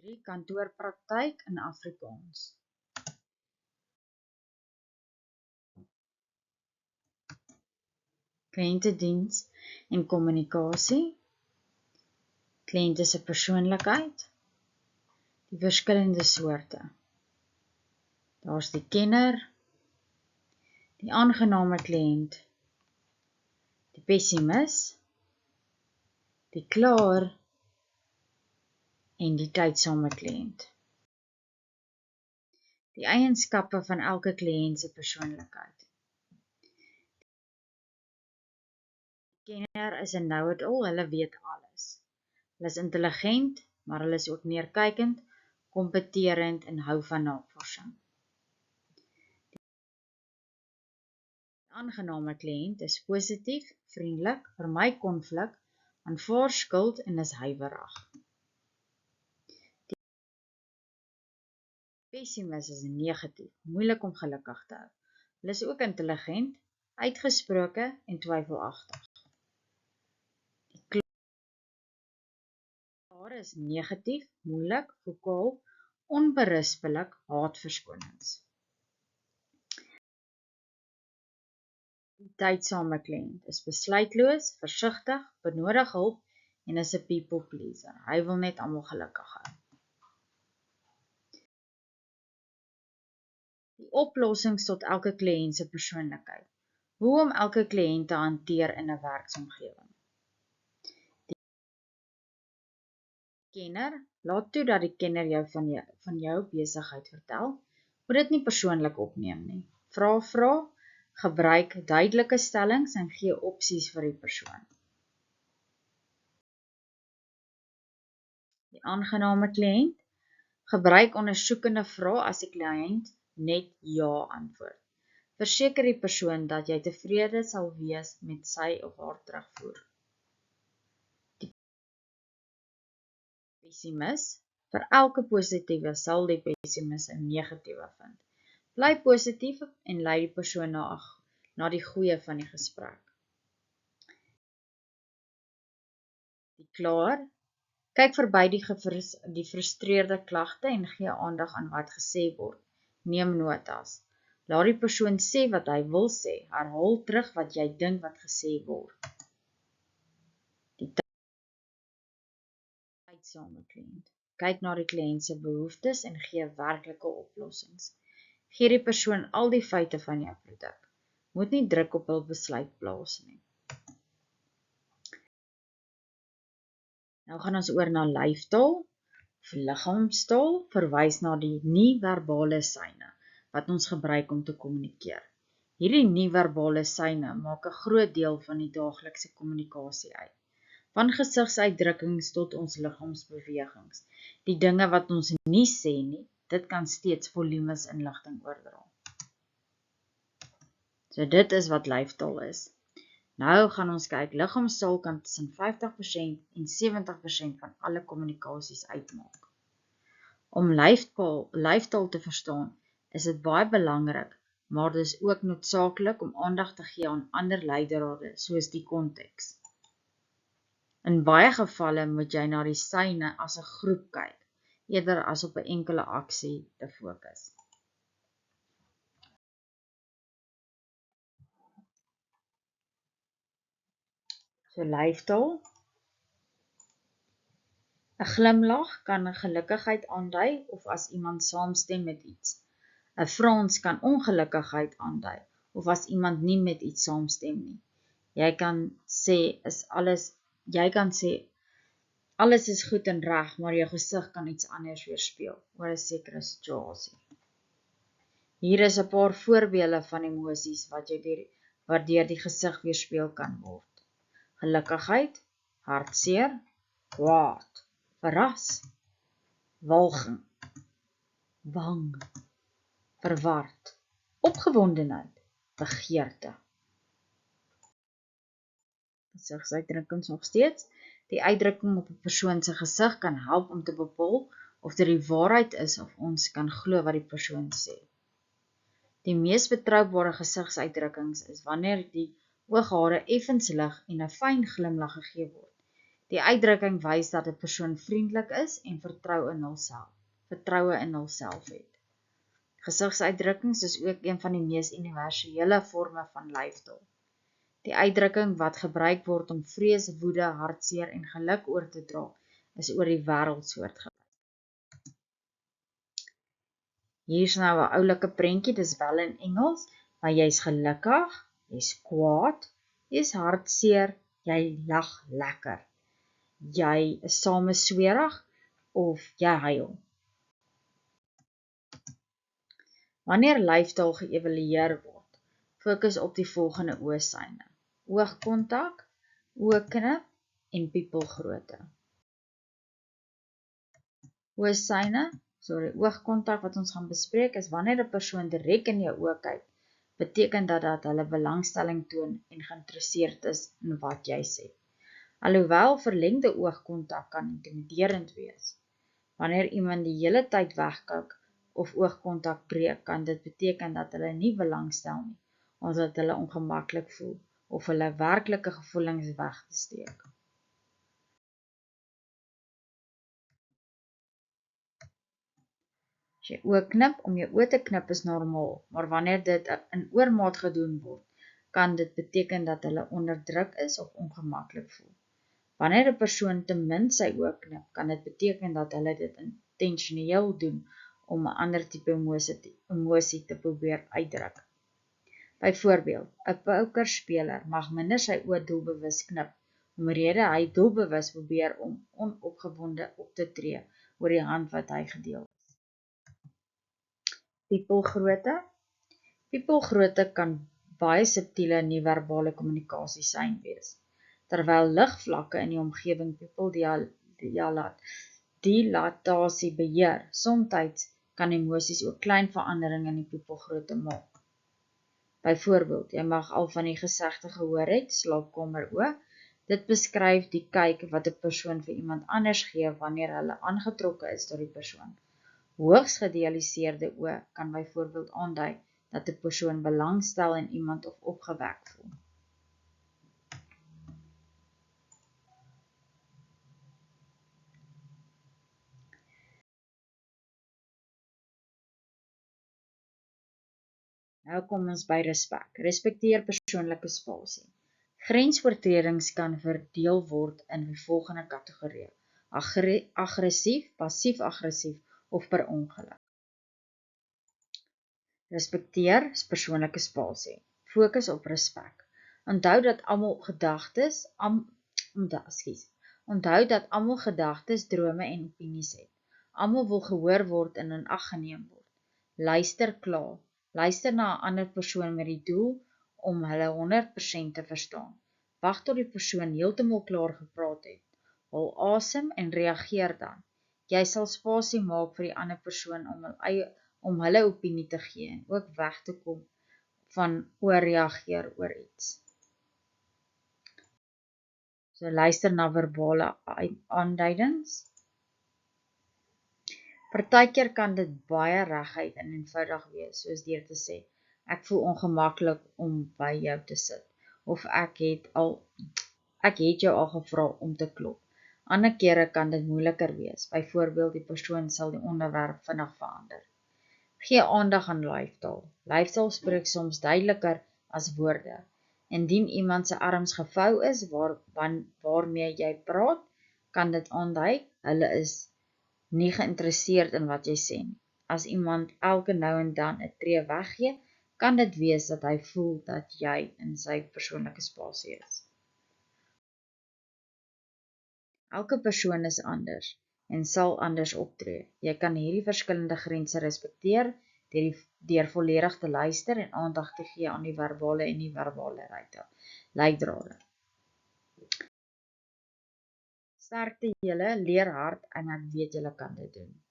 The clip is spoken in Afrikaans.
Kantoorpraktyk in Afrikaans. Kliëntediens en kommunikasie, kliënte se persoonlikheid, die verskillende soorte. Daar's die kenner, die aangename kliënt, die pessimis, die klaar en die tydsame kliënt. Die eienskappe van elke kliënt se persoonlikheid. Die kenner is 'n know-it-all, hulle weet alles. Hulle is intelligent, maar hulle is ook neerkykend, kompeterend en hou van navorsing. Die aangename kliënt is positief, vriendelik, vermy konflik, aanvaar skuld en is huiwerig. Die pessimis is negatief, moeilik om gelukkig te hou. Hulle is ook intelligent, uitgesproke en twyfelagtig. Die klaar is negatief, moeilik, vokaal, onberispelik, haat verskonings. Die tydsame kliënt is besluitloos, versigtig, benodig hulp en is 'n people pleaser. Hy wil net almal gelukkig hou. Die oplossings tot elke kliënt se persoonlikheid. Hoe om elke kliënt te hanteer in 'n werksomgewing. Die kenner, laat toe dat die kenner jou van jou besigheid vertel. Moet dit nie persoonlik opneem nie. Vra, gebruik duidelike stellings en gee opsies vir die persoon. Die aangename kliënt, gebruik ondersoekende vrae as die kliënt net ja antwoord. Verseker die persoon dat jy tevrede sal wees met sy of haar terugvoer. Die pessimis, vir elke positiewe sal die pessimis 'n negatiewe vind. Bly positief en lei die persoon na die goeie van die gesprek. Die klaar, kyk verby die frustreerde klagte en gee aandag aan wat gesê word. Neem notas. Laat die persoon sê wat hy wil sê. Herhaal terug wat jy dink wat gesê word. Die tydsame kliënt. Kyk na die kliënt se behoeftes en gee werklike oplossings. Gee die persoon al die feite van jou produk. Moet nie druk op hul besluit plaas nie. Nou gaan ons oor na lyftaal of liggaamstaal, verwys na die nie-verbale seine wat ons gebruik om te kommunikeer. Hierdie nie-verbale seine maak 'n groot deel van die daaglikse kommunikasie uit. Van gesigsuitdrukkings tot ons liggaamsbewegings. Die dinge wat ons nie sê nie, dit kan steeds volumes inligting oordra. So dit is wat lyftaal is. Nou gaan ons kyk, liggaamstaal kan tussen 50% en 70% van alle kommunikasies uitmaak. Om lyftaal te verstaan, is dit baie belangrik, maar dit is ook noodsaaklik om aandag te gee aan ander leidrade, soos die konteks. In baie gevalle moet jy na die seine as 'n groep kyk, eerder as op 'n enkele aksie te fokus. So lyftaal. 'n Glimlag kan 'n gelukkigheid aandui of as iemand saamstem met iets. 'n Frons kan ongelukkigheid aandui of as iemand nie met iets saamstem nie. Jy kan sê alles is goed en reg, maar jou gesig kan iets anders weerspieël oor 'n sekere situasie. Hier is 'n paar voorbeelde van emosies wat deur die gesig weerspieël kan word. Gelukkigheid, hartseer, kwaad, verras, walging, bang, verward, opgewondenheid, begeerte. Gesigsuitdrukkings nog steeds. Die uitdrukking op 'n persoon se gesig kan help om te bepaal of dit die waarheid is of ons kan glo wat die persoon sê. Die mees betroubare gesigsuitdrukkings is wanneer die ooghare effens lig en 'n fyn glimlag gegee word. Die uitdrukking wys dat 'n persoon vriendelik is en vertroue in hulself het. Gesigsuitdrukkings is ook een van die mees universele forme van lyfstaal. Die uitdrukking wat gebruik word om vrees, woede, hartseer en geluk oor te dra, is oor die wêreld soortgelyk. Hier's nou 'n oulike prentjie, dis wel in Engels, maar jy's gelukkig, jy's kwaad, jy's hartseer, jy lag lekker. Jy is samesweerig of jy huil. Wanneer lyfstaal geëvalueer word, fokus op die volgende oogsyne: oogkontak, oogknip en piepelgrootte. Oogkontak wat ons gaan bespreek is wanneer 'n persoon direk in jou oë kyk, beteken dat hulle belangstelling toon en geïnteresseerd is in wat jy sê. Alhoewel verlengde oogkontak kan intimiderend wees. Wanneer iemand die hele tyd wegkyk of oogkontak breek, kan dit beteken dat hulle nie belangstel nie, omdat hulle ongemaklik voel of hulle werklike gevoelens weg te steek. As jy oogknip om jou oë te knip is normaal, maar wanneer dit in oormaat gedoen word, kan dit beteken dat hulle onderdruk is of ongemaklik voel. Wanneer 'n persoon te min sy oë knip, kan dit beteken dat hulle dit intentioneel doen om 'n ander tipe emosie te probeer uitdruk. Byvoorbeeld, 'n pokerspeler mag minder sy oë doelbewus knip, omrede hy doelbewus probeer om onopgewonde op te tree oor die hand wat hy gedeel is. Piepelgrootte kan baie subtiele nie-verbale kommunikasiesein wees. Terwyl ligvlakke in die omgewing pupildilatasie beheer, soms kan emosies ook klein veranderinge in die pupilgrootte maak. Byvoorbeeld, jy mag al van die gesegde gehoor het, slaapkamer oë. Dit beskryf die kyk wat 'n persoon vir iemand anders gee wanneer hulle aangetrokke is tot die persoon. Hoogs geidealiseerde oë kan byvoorbeeld aandui dat 'n persoon belangstel in iemand of opgewek voel. Nou kom ons by respek. Respekteer persoonlike spasie. Grensoortredings kan verdeel word in die volgende kategorieë: aggressief, passief-aggressief of per ongeluk. Respekteer persoonlike spasie. Fokus op respek. Onthou dat almal gedagtes, drome en opinies het. Almal wil gehoor word en in ag geneem word. Luister klaar. Luister na 'n ander persoon met die doel om hulle 100% te verstaan. Wag tot die persoon heeltemal klaar gepraat het. Haal asem en reageer dan. Jy sal spasie maak vir die ander persoon om hulle opinie te gee en ook weg te kom van oorreageer oor iets. So luister na verbale aanduidings. Partykeer kan dit baie reguit en eenvoudig wees, soos deur te sê: ek voel ongemaklik om by jou te sit, of ek het jou al gevra om te klop. Ander kere kan dit moeiliker wees, byvoorbeeld die persoon sal die onderwerp vinnig verander. Gee aandag aan lyfstaal. Lyfstaal spreek soms duideliker as woorde. Indien iemand se arms gevou is waarmee jy praat, kan dit aandui hulle is nie geïnteresseerd in wat jy sê nie. As iemand elke nou en dan 'n tree weggee, kan dit wees dat hy voel dat jy in sy persoonlike spasie is. Elke persoon is anders en sal anders optree. Jy kan hierdie verskillende grense respekteer deur volledig te luister en aandag te gee aan die verbale en nie-verbale leidrade. Sterkte julle, leer hard en ek weet julle kan dit doen.